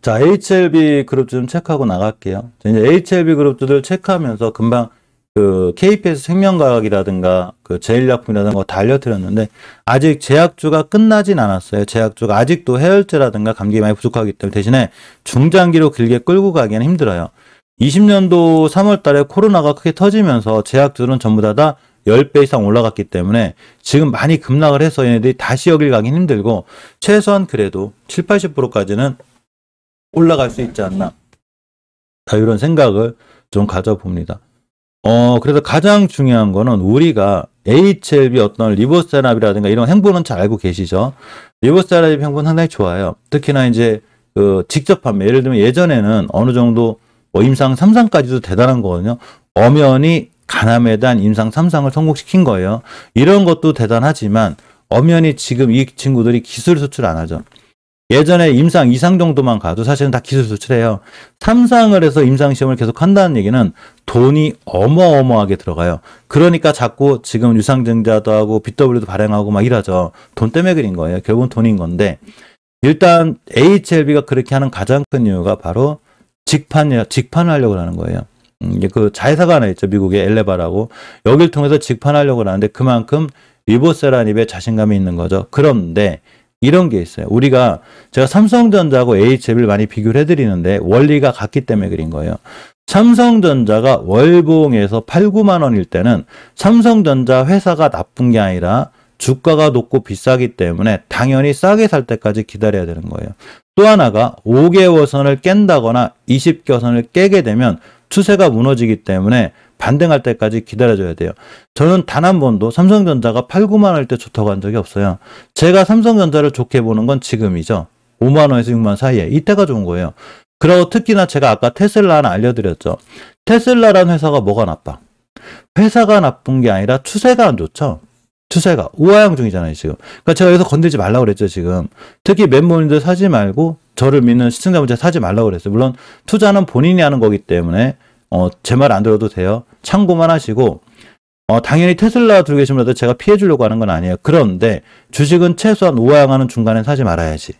자, HLB 그룹 좀 체크하고 나갈게요. 이제 HLB 그룹들 체크하면서 금방 그 KPS 생명과학이라든가 그 제일약품이라든가 다 알려드렸는데 아직 제약주가 끝나진 않았어요. 제약주가 아직도 해열제라든가 감기 많이 부족하기 때문에 대신에 중장기로 길게 끌고 가기에는 힘들어요. 20년도 3월 달에 코로나가 크게 터지면서 제약주는 전부 다 10배 이상 올라갔기 때문에 지금 많이 급락을 해서 얘네들이 다시 여길 가긴 힘들고 최소한 그래도 7, 80%까지는 올라갈 수 있지 않나. 자, 이런 생각을 좀 가져봅니다. 그래서 가장 중요한 거는 우리가 HLB 어떤 리보세라젵이라든가 이런 행보는 잘 알고 계시죠? 리보세라젵 행보는 상당히 좋아요. 특히나 이제 그 직접 판매. 예를 들면 예전에는 어느 정도 뭐 임상 3상까지도 대단한 거거든요. 엄연히 간암에 대한 임상 3상을 성공시킨 거예요. 이런 것도 대단하지만 엄연히 지금 이 친구들이 기술 수출 안 하죠. 예전에 임상 2상 정도만 가도 사실은 다 기술 수출해요. 3상을 해서 임상 시험을 계속 한다는 얘기는 돈이 어마어마하게 들어가요. 그러니까 자꾸 지금 유상증자도 하고 BW도 발행하고 막 이러죠. 돈 때문에 그린 거예요. 결국은 돈인 건데 일단 HLB가 그렇게 하는 가장 큰 이유가 바로 직판을 하려고 하는 거예요. 그 자회사가 하나 있죠. 미국의 엘레바라고. 여길 통해서 직판하려고 하는데 그만큼 리보세라젵에 자신감이 있는 거죠. 그런데 이런 게 있어요. 제가 삼성전자하고 HLB를 많이 비교를 해드리는데 원리가 같기 때문에 그린 거예요. 삼성전자가 월봉에서 8, 9만 원일 때는 삼성전자 회사가 나쁜 게 아니라 주가가 높고 비싸기 때문에 당연히 싸게 살 때까지 기다려야 되는 거예요. 또 하나가 5개월선을 깬다거나 20개선을 깨게 되면 추세가 무너지기 때문에 반등할 때까지 기다려줘야 돼요. 저는 단 한 번도 삼성전자가 8, 9만 원일 때 좋다고 한 적이 없어요. 제가 삼성전자를 좋게 보는 건 지금이죠. 5만 원에서 6만 원 사이에. 이때가 좋은 거예요. 그리고 특히나 제가 아까 테슬라 하나 알려드렸죠. 테슬라라는 회사가 뭐가 나빠? 회사가 나쁜 게 아니라 추세가 안 좋죠. 추세가 우하향 중이잖아요 지금. 그러니까 제가 여기서 건들지 말라고 그랬죠 지금. 특히 멤버님들 사지 말고 저를 믿는 시청자분들 사지 말라고 그랬어요. 물론 투자는 본인이 하는 거기 때문에 제 말 안 들어도 돼요. 참고만 하시고 당연히 테슬라 들고 계신 분들 제가 피해 주려고 하는 건 아니에요. 그런데 주식은 최소한 우하향하는 중간에 사지 말아야지.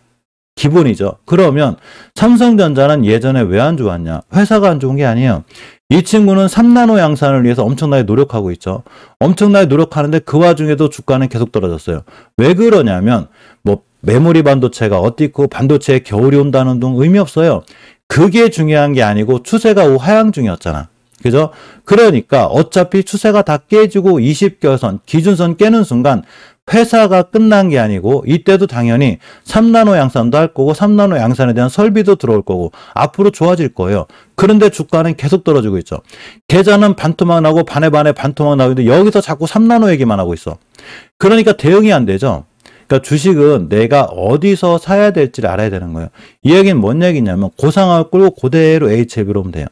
기본이죠. 그러면 삼성전자는 예전에 왜 안 좋았냐? 회사가 안 좋은 게 아니에요. 이 친구는 3나노 양산을 위해서 엄청나게 노력하고 있죠. 엄청나게 노력하는데 그 와중에도 주가는 계속 떨어졌어요. 왜 그러냐면 뭐 메모리 반도체가 어디 있고 반도체에 겨울이 온다는 등 의미 없어요. 그게 중요한 게 아니고 추세가 우하향 중이었잖아. 그죠? 그러니까 어차피 추세가 다 깨지고 20개선, 기준선 깨는 순간 회사가 끝난 게 아니고 이때도 당연히 3나노 양산도 할 거고 3나노 양산에 대한 설비도 들어올 거고 앞으로 좋아질 거예요. 그런데 주가는 계속 떨어지고 있죠. 계좌는 반토막 나고 반에 반토막 나고 있는데 여기서 자꾸 3나노 얘기만 하고 있어. 그러니까 대응이 안 되죠. 그러니까 주식은 내가 어디서 사야 될지를 알아야 되는 거예요. 이 얘기는 뭔 얘기냐면 고상을 끌고 그대로 HLB로 오면 돼요.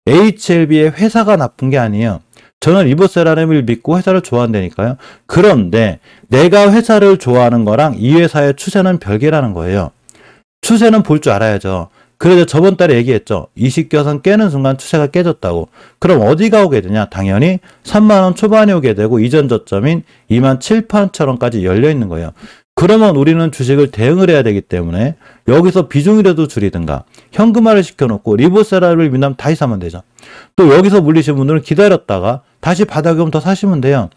HLB의 회사가 나쁜 게 아니에요. 저는 리보세라젵을 믿고 회사를 좋아한다니까요. 그런데 내가 회사를 좋아하는 거랑 이 회사의 추세는 별개라는 거예요. 추세는 볼 줄 알아야죠. 그래서 저번 달에 얘기했죠. 20개선 깨는 순간 추세가 깨졌다고. 그럼 어디가 오게 되냐? 당연히 3만 원 초반에 오게 되고 이전 저점인 2만 7천 원까지 열려 있는 거예요. 그러면 우리는 주식을 대응을 해야 되기 때문에 여기서 비중이라도 줄이든가 현금화를 시켜놓고 리보세라젵을 민다면 다시 사면 되죠. 또 여기서 물리신 분들은 기다렸다가 다시 바닥에 오면 더 사시면 돼요.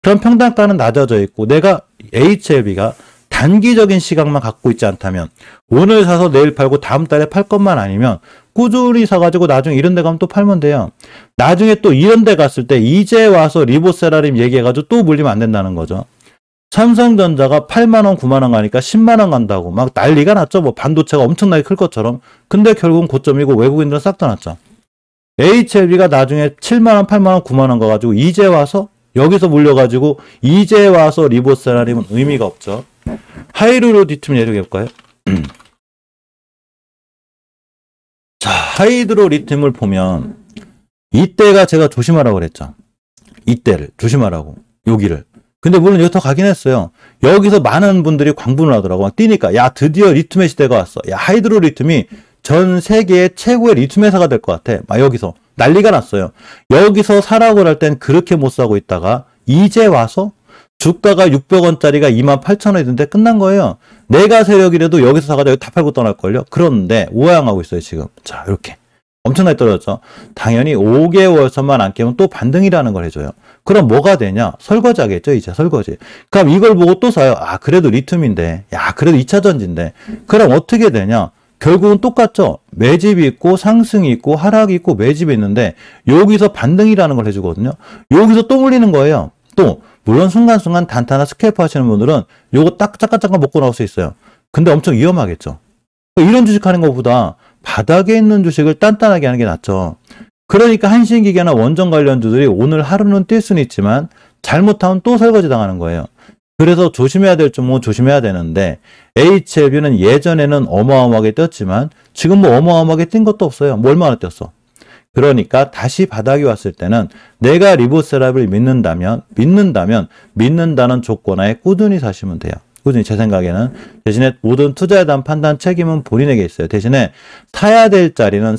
그럼 평단가는 낮아져 있고 내가 HLB가 단기적인 시각만 갖고 있지 않다면 오늘 사서 내일 팔고 다음 달에 팔 것만 아니면 꾸준히 사가지고 나중에 이런 데 가면 또 팔면 돼요. 나중에 또 이런 데 갔을 때 이제 와서 리보세라젵 얘기해가지고 또 물리면 안 된다는 거죠. 삼성전자가 8만원, 9만원 가니까 10만원 간다고 막 난리가 났죠. 뭐 반도체가 엄청나게 클 것처럼. 근데 결국은 고점이고 외국인들은 싹 다 났죠. HLB가 나중에 7만원, 8만원, 9만원 가가지고 이제 와서 여기서 물려가지고 이제 와서 리보세라젵은 의미가 없죠. 하이드로 리튬 예를 해볼까요? 자, 하이드로 리튬을 보면 이때가 제가 조심하라고 그랬죠. 이때를 조심하라고. 여기를. 근데 물론 여기 더 가긴 했어요. 여기서 많은 분들이 광분을 하더라고. 막 뛰니까 야 드디어 리튬의 시대가 왔어. 야 하이드로 리튬이 전 세계의 최고의 리튬 회사가 될 것 같아. 막 여기서 난리가 났어요. 여기서 사라고 할 땐 그렇게 못 사고 있다가 이제 와서 주가가 600원짜리가 28,000원이던데 끝난 거예요. 내가 세력이라도 여기서 사가지고 여기 다 팔고 떠날걸요. 그런데 우하향하고 있어요, 지금. 자, 이렇게. 엄청나게 떨어졌죠. 당연히 5개월선만 안 깨면 또 반등이라는 걸 해줘요. 그럼 뭐가 되냐? 설거지 하겠죠, 이제 설거지. 그럼 이걸 보고 또 사요. 아, 그래도 리튬인데. 야, 그래도 2차전지인데. 그럼 어떻게 되냐? 결국은 똑같죠. 매집이 있고 상승이 있고 하락이 있고 매집이 있는데 여기서 반등이라는 걸 해주거든요. 여기서 또 물리는 거예요. 또 물론 순간순간 단타나 스캘프 하시는 분들은 요거 딱 잠깐 먹고 나올 수 있어요. 근데 엄청 위험하겠죠. 이런 주식 하는 것보다 바닥에 있는 주식을 단단하게 하는 게 낫죠. 그러니까 한신기계나 원전 관련주들이 오늘 하루는 뛸 수는 있지만 잘못하면 또 설거지 당하는 거예요. 그래서 조심해야 될 점은 조심해야 되는데 HLB는 예전에는 어마어마하게 뛰었지만 지금 뭐 어마어마하게 뛴 것도 없어요. 뭐 얼마나 뛰었어. 그러니까 다시 바닥이 왔을 때는 내가 리보세라를 믿는다는 조건하에 꾸준히 사시면 돼요. 꾸준히 제 생각에는. 대신에 모든 투자에 대한 판단 책임은 본인에게 있어요. 대신에 사야 될 자리는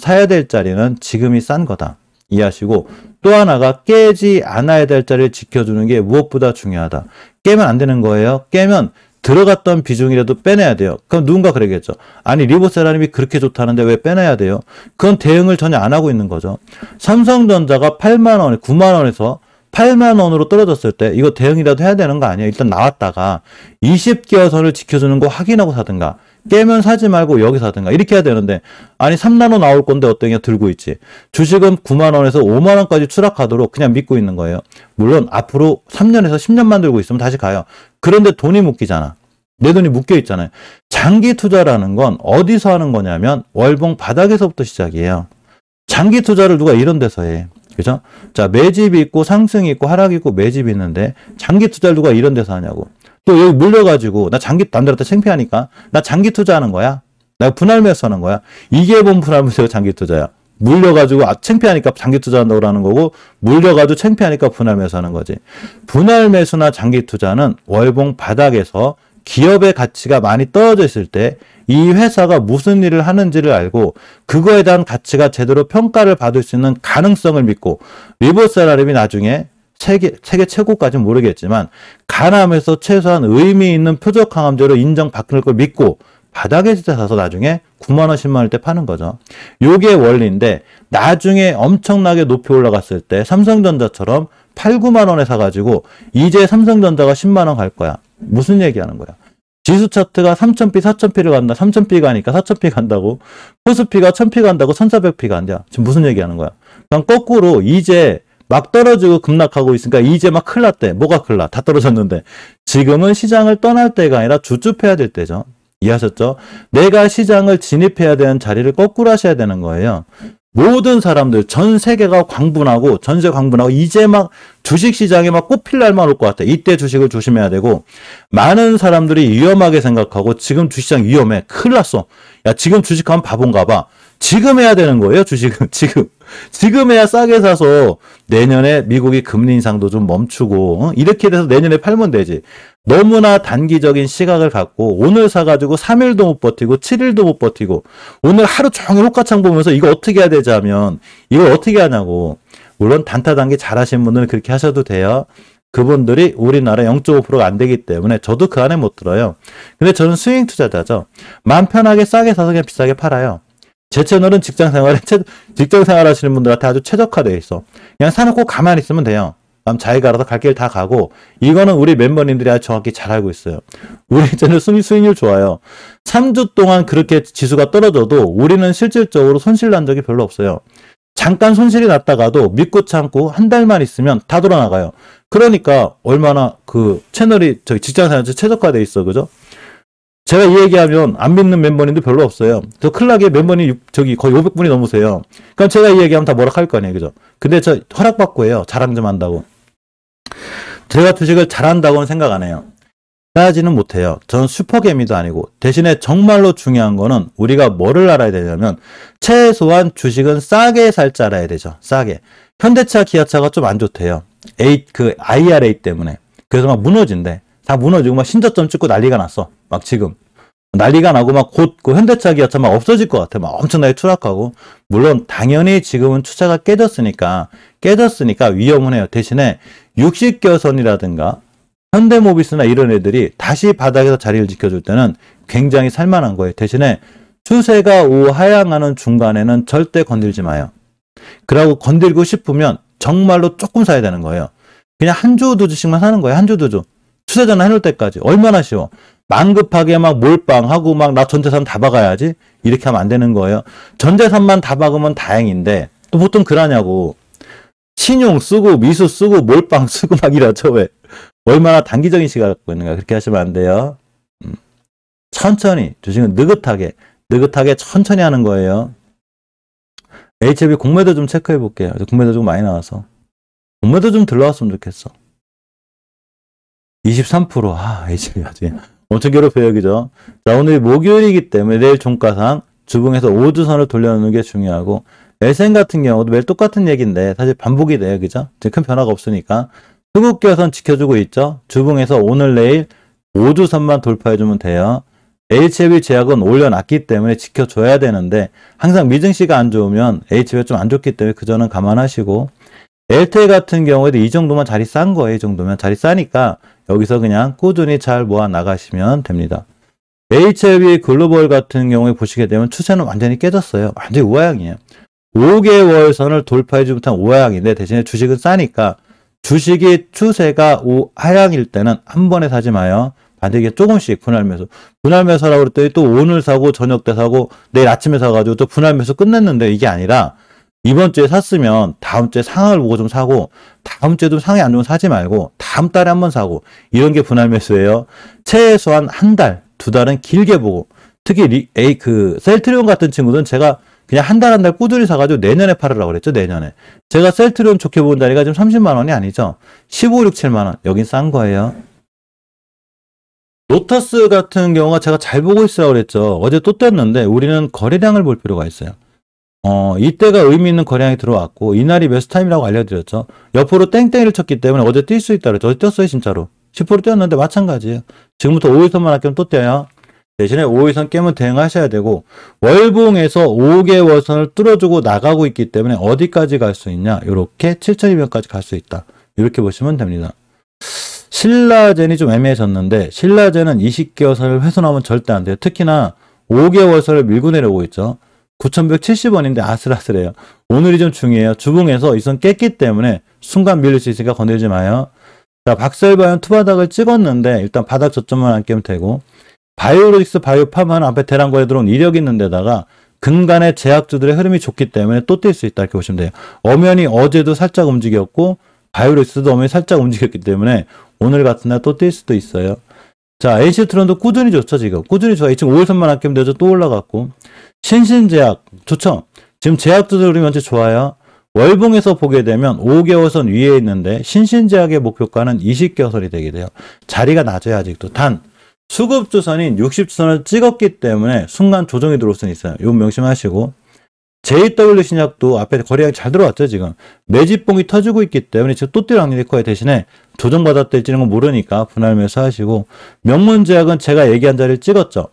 지금이 싼 거다. 이해하시고 또 하나가 깨지 않아야 될 자리를 지켜주는 게 무엇보다 중요하다. 깨면 안 되는 거예요. 깨면 들어갔던 비중이라도 빼내야 돼요. 그럼 누군가 그러겠죠. 아니 리보세라님이 그렇게 좋다는데 왜 빼내야 돼요? 그건 대응을 전혀 안 하고 있는 거죠. 삼성전자가 8만 원, 9만 원에서 8만 원으로 떨어졌을 때 이거 대응이라도 해야 되는 거 아니에요? 일단 나왔다가 20개월 선을 지켜주는 거 확인하고 사든가 깨면 사지 말고 여기 사든가 이렇게 해야 되는데 아니 3나노 나올 건데 어떠냐 들고 있지. 주식은 9만 원에서 5만 원까지 추락하도록 그냥 믿고 있는 거예요. 물론 앞으로 3년에서 10년만 들고 있으면 다시 가요. 그런데 돈이 묶이잖아. 내 돈이 묶여 있잖아요. 장기 투자라는 건 어디서 하는 거냐면 월봉 바닥에서부터 시작이에요. 장기 투자를 누가 이런 데서 해. 그죠? 자, 매집이 있고 상승이 있고 하락이 있고 매집이 있는데 장기 투자를 누가 이런 데서 하냐고. 또 여기 물려가지고 나 장기 남들한테 창피하니까 나 장기 투자하는 거야. 나 분할 매수하는 거야. 이게 뭔 분할 매수가 장기 투자야. 물려가지고 창피하니까 장기 투자한다고 하는 거고 물려가지고 창피하니까 분할 매수하는 거지. 분할 매수나 장기 투자는 월봉 바닥에서 기업의 가치가 많이 떨어져 있을 때 이 회사가 무슨 일을 하는지를 알고 그거에 대한 가치가 제대로 평가를 받을 수 있는 가능성을 믿고 리보세라림이 나중에 세계 최고까지는 모르겠지만 가남에서 최소한 의미 있는 표적 항암제로 인정받을 걸 믿고 바닥에 진짜 사서 나중에 9만 원, 10만 원일 때 파는 거죠. 요게 원리인데 나중에 엄청나게 높이 올라갔을 때 삼성전자처럼 8, 9만 원에 사가지고 이제 삼성전자가 10만 원 갈 거야. 무슨 얘기하는 거야? 지수 차트가 3000p, 4000p를 간다. 3000p 가니까 4000p 간다고. 코스피가 1000p 간다고 1400p 간다. 지금 무슨 얘기하는 거야? 그냥 거꾸로 이제 막 떨어지고 급락하고 있으니까 이제 막 큰일 났대. 뭐가 큰일 나? 다 떨어졌는데. 지금은 시장을 떠날 때가 아니라 주춤해야 될 때죠. 이해하셨죠? 내가 시장을 진입해야 되는 자리를 거꾸로 하셔야 되는 거예요. 모든 사람들 전 세계가 광분하고 전세 광분하고 이제 막 주식시장에 막 꽃필 날만 올 것 같아. 이때 주식을 조심해야 되고 많은 사람들이 위험하게 생각하고 지금 주식시장 위험해. 큰일 났어. 야 지금 주식하면 바본가 봐. 지금 해야 되는 거예요. 주식은 지금 해야 싸게 사서 내년에 미국이 금리 인상도 좀 멈추고 이렇게 돼서 내년에 팔면 되지. 너무나 단기적인 시각을 갖고 오늘 사가지고 3일도 못 버티고 7일도 못 버티고 오늘 하루 종일 호가창 보면서 이거 어떻게 해야 되지 하면 이걸 어떻게 하냐고. 물론 단타 단기 잘하시는 분들은 그렇게 하셔도 돼요. 그분들이 우리나라 0.5%가 안 되기 때문에 저도 그 안에 못 들어요. 근데 저는 스윙 투자자죠. 마음 편하게 싸게 사서 그냥 비싸게 팔아요. 제 채널은 직장 생활 하시는 분들한테 아주 최적화되어 있어. 그냥 사놓고 가만히 있으면 돼요. 그럼 자기가 알아서 갈 길 다 가고 이거는 우리 멤버님들이 아주 정확히 잘 알고 있어요. 우리 채널 수익률 좋아요. 3주 동안 그렇게 지수가 떨어져도 우리는 실질적으로 손실 난 적이 별로 없어요. 잠깐 손실이 났다가도 믿고 참고 한 달만 있으면 다 돌아나가요. 그러니까 얼마나 그 채널이 저기 직장생활에 최적화되어 있어. 그죠? 제가 이 얘기하면 안 믿는 멤버님도 별로 없어요. 저 클락에 멤버님 저기 거의 500분이 넘으세요. 그럼 제가 이 얘기하면 다 뭐라 할 거 아니에요. 그죠? 근데 저 허락받고 해요. 자랑 좀 한다고. 제가 주식을 잘한다고는 생각 안 해요. 따지는 못해요. 저는 슈퍼개미도 아니고. 대신에 정말로 중요한 거는 우리가 뭐를 알아야 되냐면 최소한 주식은 싸게 살 줄 알아야 되죠. 싸게. 현대차, 기아차가 좀 안 좋대요. IRA 때문에. 그래서 막 무너진대. 다 무너지고 막 신저점 찍고 난리가 났어. 막 지금. 난리가 나고 막 곧 그 현대차, 기아차 막 없어질 것 같아. 막 엄청나게 추락하고. 물론 당연히 지금은 투자가 깨졌으니까 위험은 해요. 대신에 60개선이라든가 현대모비스나 이런 애들이 다시 바닥에서 자리를 지켜줄 때는 굉장히 살만한 거예요. 대신에 추세가 우하향하는 중간에는 절대 건들지 마요. 그러고 건들고 싶으면 정말로 조금 사야 되는 거예요. 그냥 한 주 두 주씩만 사는 거예요. 한 주 두 주. 추세 전환 해놓을 때까지. 얼마나 쉬워. 만급하게 막 몰빵하고 막 나 전재산 다 박아야지. 이렇게 하면 안 되는 거예요. 전재산만 다 박으면 다행인데 또 보통 그러냐고. 신용 쓰고 미수 쓰고 몰빵 쓰고 막 이러죠. 왜? 얼마나 단기적인 시각을 갖고 있는가. 그렇게 하시면 안 돼요. 천천히 주식은 느긋하게 천천히 하는 거예요. HLB 공매도 좀 체크해 볼게요. 공매도 좀 많이 나와서. 공매도 좀 들러왔으면 좋겠어. 23%. HLB 아주 엄청 괴롭혀요. 그죠? 자, 오늘 목요일이기 때문에 내일 종가상 주봉에서 5주선을 돌려놓는 게 중요하고, LSM 같은 경우도 매일 똑같은 얘기인데 사실 반복이 돼요. 그죠? 지금 큰 변화가 없으니까. 수급기화선 지켜주고 있죠? 주봉에서 오늘 내일 5주선만 돌파해주면 돼요. HLB 제약은 올려놨기 때문에 지켜줘야 되는데 항상 미증시가 안 좋으면 HLB가 좀 안 좋기 때문에 그 점은 감안하시고, LTE 같은 경우에도 이 정도만 자리 싼 거예요. 이 정도면 자리 싸니까 여기서 그냥 꾸준히 잘 모아 나가시면 됩니다. HLB 글로벌 같은 경우에 보시게 되면 추세는 완전히 깨졌어요. 완전히 우하향이에요. 5개월 선을 돌파해주지 못한 우하향인데 대신에 주식은 싸니까 주식이 추세가 우하향일 때는 한 번에 사지 마요. 반대로 조금씩 분할 매수. 분할 매수라고 그랬더니 또 오늘 사고 저녁 때 사고 내일 아침에 사가지고 또 분할 매수 끝냈는데 이게 아니라 이번 주에 샀으면 다음 주에 상황을 보고 좀 사고 다음 주에도 상황이 안 좋으면 사지 말고 다음 달에 한번 사고 이런 게 분할 매수예요. 최소한 한 달, 두 달은 길게 보고 특히 셀트리온 같은 친구들은 제가 그냥 한 달 꾸준히 사가지고 내년에 팔으라고 그랬죠. 내년에. 제가 셀트리온 좋게 본 자리가 지금 30만 원이 아니죠. 15, 6, 7만 원. 여긴 싼 거예요. 로터스 같은 경우가 제가 잘 보고 있으라고 그랬죠. 어제 또 떴는데 우리는 거래량을 볼 필요가 있어요. 이때가 의미 있는 거래량이 들어왔고 이날이 매수 타임이라고 알려드렸죠. 옆으로 땡땡이를 쳤기 때문에 어제 뛸 수 있다 그랬죠. 어제 떴어요 진짜로. 10% 뛰었는데 마찬가지예요. 지금부터 5일선만 아끼면 또 뛰어요. 대신에 5일선 깨면 대응하셔야 되고 월봉에서 5개월선을 뚫어주고 나가고 있기 때문에 어디까지 갈 수 있냐. 이렇게 7,200까지 갈 수 있다. 이렇게 보시면 됩니다. 신라젠이 좀 애매해졌는데 신라젠은 20개월선을 훼손하면 절대 안 돼요. 특히나 5개월선을 밀고 내려오고 있죠. 9,170원인데 아슬아슬해요. 오늘이 좀 중요해요. 주봉에서 이 선 깼기 때문에 순간 밀릴 수 있으니까 건들지 마요. 자, 박셀바이온 투바닥을 찍었는데 일단 바닥 저점만 안 깨면 되고 바이오로직스 바이오팜은 앞에 대량 거래 들어온 이력이 있는 데다가 근간의 제약주들의 흐름이 좋기 때문에 또 뛸 수 있다 이렇게 보시면 돼요. 엄연히 어제도 살짝 움직였고 바이오로직스도 엄연히 살짝 움직였기 때문에 오늘 같은 날 또 뛸 수도 있어요. 자, NC트론도 꾸준히 좋죠 지금. 꾸준히 좋아요. 지금 5일선만 아끼면 되죠. 또 올라갔고 신신제약 좋죠. 지금 제약주들 흐름이 현재 좋아요. 월봉에서 보게 되면 5개월선 위에 있는데 신신제약의 목표가는 20개월선이 되게 돼요. 자리가 낮아요 아직도. 단 수급주선인 60주선을 찍었기 때문에 순간 조정이 들어올 수는 있어요. 이거 명심하시고 JW 신약도 앞에 거래량이 잘 들어왔죠 지금. 매집봉이 터지고 있기 때문에 지금 또 뛸 확률이 커요. 대신에 조정받았을지는 건 모르니까 분할 매수하시고 명문제약은 제가 얘기한 자리를 찍었죠.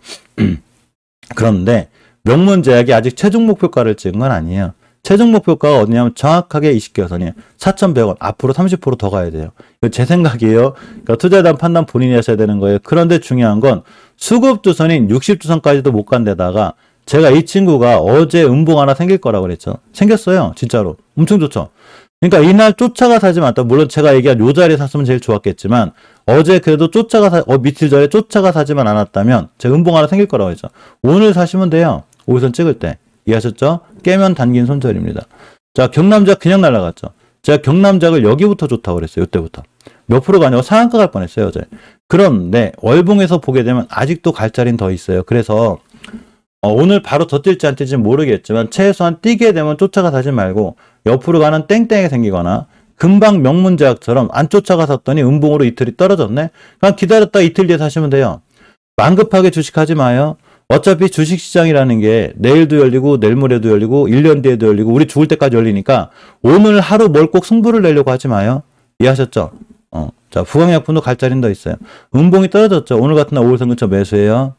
그런데 명문제약이 아직 최종 목표가를 찍은 건 아니에요. 최종 목표가가 어디냐면 정확하게 20개월선이에요. 4,100원. 앞으로 30% 더 가야 돼요. 이거 제 생각이에요. 그러니까 투자에 대한 판단 본인이 하셔야 되는 거예요. 그런데 중요한 건 수급주선인 60주선까지도 못 간 데다가 제가 이 친구가 어제 음봉 하나 생길 거라고 그랬죠. 생겼어요. 진짜로. 엄청 좋죠. 그러니까 이날 쫓아가 사지 않다. 물론 제가 얘기한 요 자리에 샀으면 제일 좋았겠지만 어제 그래도 밑을 전에 쫓아가 사지만 않았다면 제가 음봉 하나 생길 거라고 했죠. 오늘 사시면 돼요. 5일선 찍을 때. 이해하셨죠? 깨면 단긴 손절입니다. 자, 경남작 그냥 날아갔죠. 제가 경남작을 여기부터 좋다고 그랬어요. 이때부터. 몇 프로가 아니고 상한가 갈 뻔했어요. 어제. 그런데 월봉에서 보게 되면 아직도 갈 자리는 더 있어요. 그래서 오늘 바로 더 뛸지 안 뛸지 모르겠지만 최소한 뛰게 되면 쫓아가 사지 말고 옆으로 가는 땡땡이 생기거나 금방 명문제약처럼 안 쫓아가 샀더니 음봉으로 이틀이 떨어졌네. 그냥 기다렸다 이틀 뒤에 사시면 돼요. 만급하게 주식하지 마요. 어차피 주식시장이라는 게 내일도 열리고 내일 모레도 열리고 1년 뒤에도 열리고 우리 죽을 때까지 열리니까 오늘 하루 뭘 꼭 승부를 내려고 하지 마요. 이해하셨죠? 자, 부강약품도 갈 자리는 더 있어요. 음봉이 떨어졌죠. 오늘 같은 날 5일선 근처 매수해요.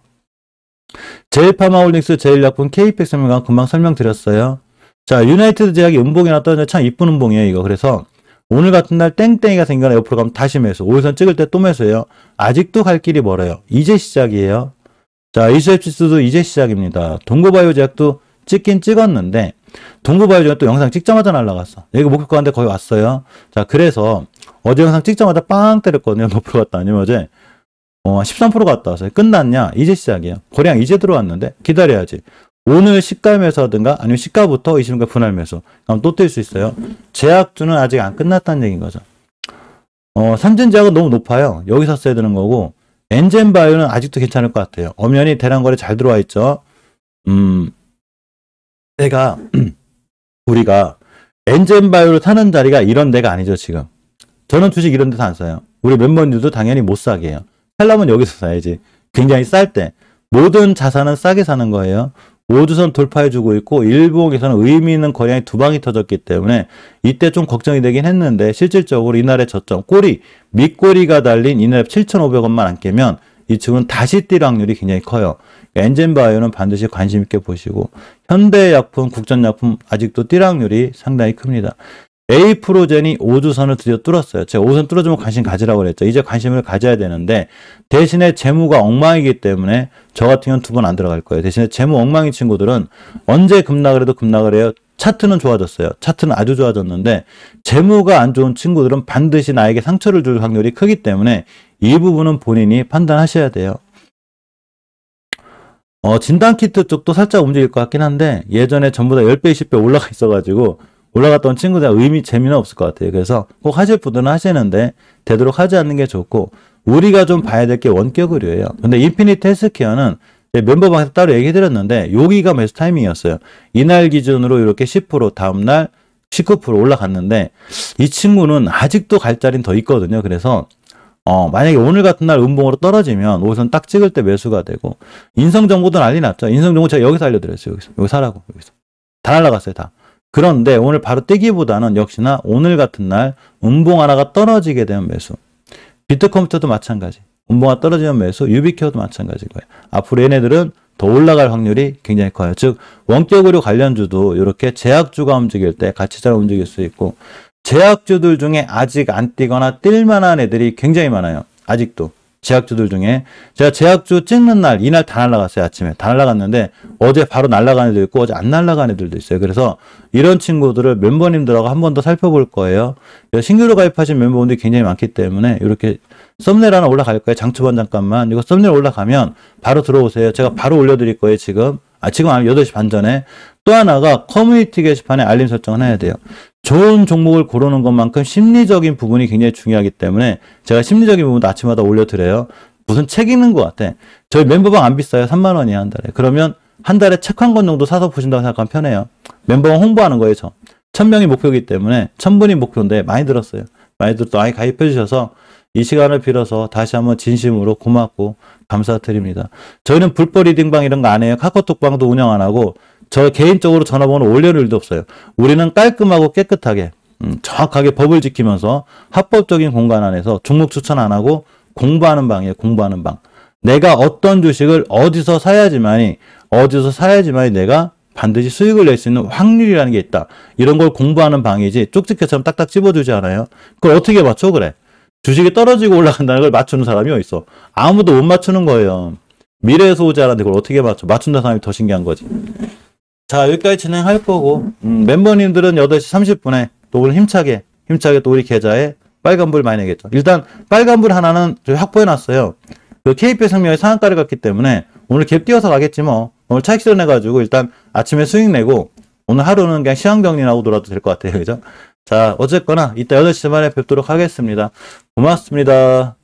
제일파마홀딩스, 제일약품, KPX 금방 설명드렸어요. 자, 유나이티드 제약이 음봉이 나왔더니 참 이쁜 음봉이에요, 이거. 그래서 오늘 같은 날 땡땡이가 생겨나 옆으로 가면 다시 매수. 5일선 찍을 때 또 매수예요. 아직도 갈 길이 멀어요. 이제 시작이에요. 자, 이수협 지수도 이제 시작입니다. 동구바이오제약도 찍긴 찍었는데 동구바이오제약 또 영상 찍자마자 날라갔어. 여기 목표가인데 거의 왔어요. 자, 그래서 어제 영상 찍자마자 빵 때렸거든요. 몇 프로 갔다 아니면 어제 13% 갔다 왔어요. 끝났냐? 이제 시작이에요. 거래량 이제 들어왔는데 기다려야지. 오늘 시가 매수하든가 아니면 시가부터 이시분가 분할 매수. 그럼 또 뜰 수 있어요. 제약주는 아직 안 끝났다는 얘기인 거죠. 삼진제약은 너무 높아요. 여기서 써야 되는 거고 엔젠바이오는 아직도 괜찮을 것 같아요. 엄연히 대량거래 잘 들어와 있죠. 우리가 엔젠바이오를 사는 자리가 이런 데가 아니죠, 지금. 저는 주식 이런 데서 안 사요. 우리 멤버님들도 당연히 못 사게 해요. 살려면 여기서 사야지. 굉장히 쌀 때. 모든 자산은 싸게 사는 거예요. 5주선 돌파해주고 있고 일봉에서는 의미 있는 거래량이 2방이 터졌기 때문에 이때 좀 걱정이 되긴 했는데 실질적으로 이날의 저점, 밑꼬리가 달린 이날 7,500원만 안 깨면 이 친구는 다시 뛸 확률이 굉장히 커요. 엔젠바이오는 반드시 관심 있게 보시고 현대약품, 국전약품 아직도 뛸 확률이 상당히 큽니다. 에이프로젠이 5주선을 드디어 뚫었어요. 제가 5선 뚫어주면 관심 가지라고 그랬죠. 이제 관심을 가져야 되는데 대신에 재무가 엉망이기 때문에 저 같은 경우는 2번 안 들어갈 거예요. 대신에 재무 엉망인 친구들은 언제 급락을 해도 급락을 해요. 차트는 좋아졌어요. 차트는 아주 좋아졌는데 재무가 안 좋은 친구들은 반드시 나에게 상처를 줄 확률이 크기 때문에 이 부분은 본인이 판단하셔야 돼요. 진단키트 쪽도 살짝 움직일 것 같긴 한데 예전에 전부 다 10배, 20배 올라가 있어가지고 올라갔던 친구들 재미는 없을 것 같아요. 그래서 꼭 하실 분들은 하시는데 되도록 하지 않는 게 좋고 우리가 좀 봐야 될 게 원격 의료예요. 근데 인피니트 헬스케어는 멤버방에서 따로 얘기해드렸는데 여기가 매수 타이밍이었어요. 이날 기준으로 이렇게 10% 다음날 19% 올라갔는데 이 친구는 아직도 갈 자리는 더 있거든요. 그래서 만약에 오늘 같은 날 음봉으로 떨어지면 우선 딱 찍을 때 매수가 되고 인성정보도 난리 났죠. 인성정보 제가 여기서 알려드렸어요. 여기 사라고. 여기서 다 날라갔어요. 다. 그런데 오늘 바로 뛰기보다는 역시나 오늘 같은 날 음봉 하나가 떨어지게 되면 매수. 비트컴퓨터도 마찬가지. 음봉 하나 떨어지면 매수. 유비케어도 마찬가지일 거예요. 앞으로 얘네들은 더 올라갈 확률이 굉장히 커요. 즉 원격 의료 관련주도 이렇게 제약주가 움직일 때 같이 잘 움직일 수 있고 제약주들 중에 아직 안 뛰거나 뛸 만한 애들이 굉장히 많아요. 아직도. 제약주들 중에 제가 제약주 찍는 날 이날 다 날라갔어요. 아침에 다 날라갔는데 어제 바로 날라간 애도 있고 어제 안 날라간 애들도 있어요. 그래서 이런 친구들을 멤버님들하고 한 번 더 살펴볼 거예요. 신규로 가입하신 멤버분들이 굉장히 많기 때문에 이렇게 썸네일 하나 올라갈 거예요. 장초반 잠깐만 이거 썸네일 올라가면 바로 들어오세요. 제가 바로 올려드릴 거예요. 지금 지금 8시 반 전에. 또 하나가 커뮤니티 게시판에 알림 설정을 해야 돼요. 좋은 종목을 고르는 것만큼 심리적인 부분이 굉장히 중요하기 때문에 제가 심리적인 부분도 아침마다 올려드려요. 무슨 책 읽는 것 같아. 저희 멤버방 안 비싸요. 3만 원이야 한 달에. 그러면 한 달에 책 한 권 정도 사서 보신다고 생각하면 편해요. 멤버방 홍보하는 거예요. 저 1000명이 목표이기 때문에 1000분이 목표인데 많이 들었어요. 많이 가입해 주셔서 이 시간을 빌어서 다시 한번 진심으로 고맙고 감사드립니다. 저희는 불법 리딩방 이런 거 안 해요. 카카오톡방도 운영 안 하고 저 개인적으로 전화번호 올려놓을 일도 없어요. 우리는 깔끔하고 깨끗하게 정확하게 법을 지키면서 합법적인 공간 안에서 종목 추천 안 하고 공부하는 방이에요. 공부하는 방. 내가 어떤 주식을 어디서 사야지만이 내가 반드시 수익을 낼 수 있는 확률이라는 게 있다. 이런 걸 공부하는 방이지 쪽집게처럼 딱딱 찝어주지 않아요. 그걸 어떻게 맞춰 그래. 주식이 떨어지고 올라간다는 걸 맞추는 사람이 어딨어. 아무도 못 맞추는 거예요. 미래에서 오지 않았는데 그걸 어떻게 맞춰. 맞춘다 사람이 더 신기한 거지. 자, 여기까지 진행할 거고 멤버님들은 8시 30분에 또 오늘 힘차게 또 우리 계좌에 빨간불 많이 내겠죠. 일단 빨간불 하나는 저희 확보해놨어요. 그 KPS 생명의 상한가를 갔기 때문에 오늘 갭 띄워서 가겠지 뭐. 오늘 차익 실현해가지고 일단 아침에 수익 내고 오늘 하루는 그냥 시황정리하고 놀아도 될 것 같아요. 그죠? 자, 어쨌거나 이따 8시 반에 뵙도록 하겠습니다. 고맙습니다.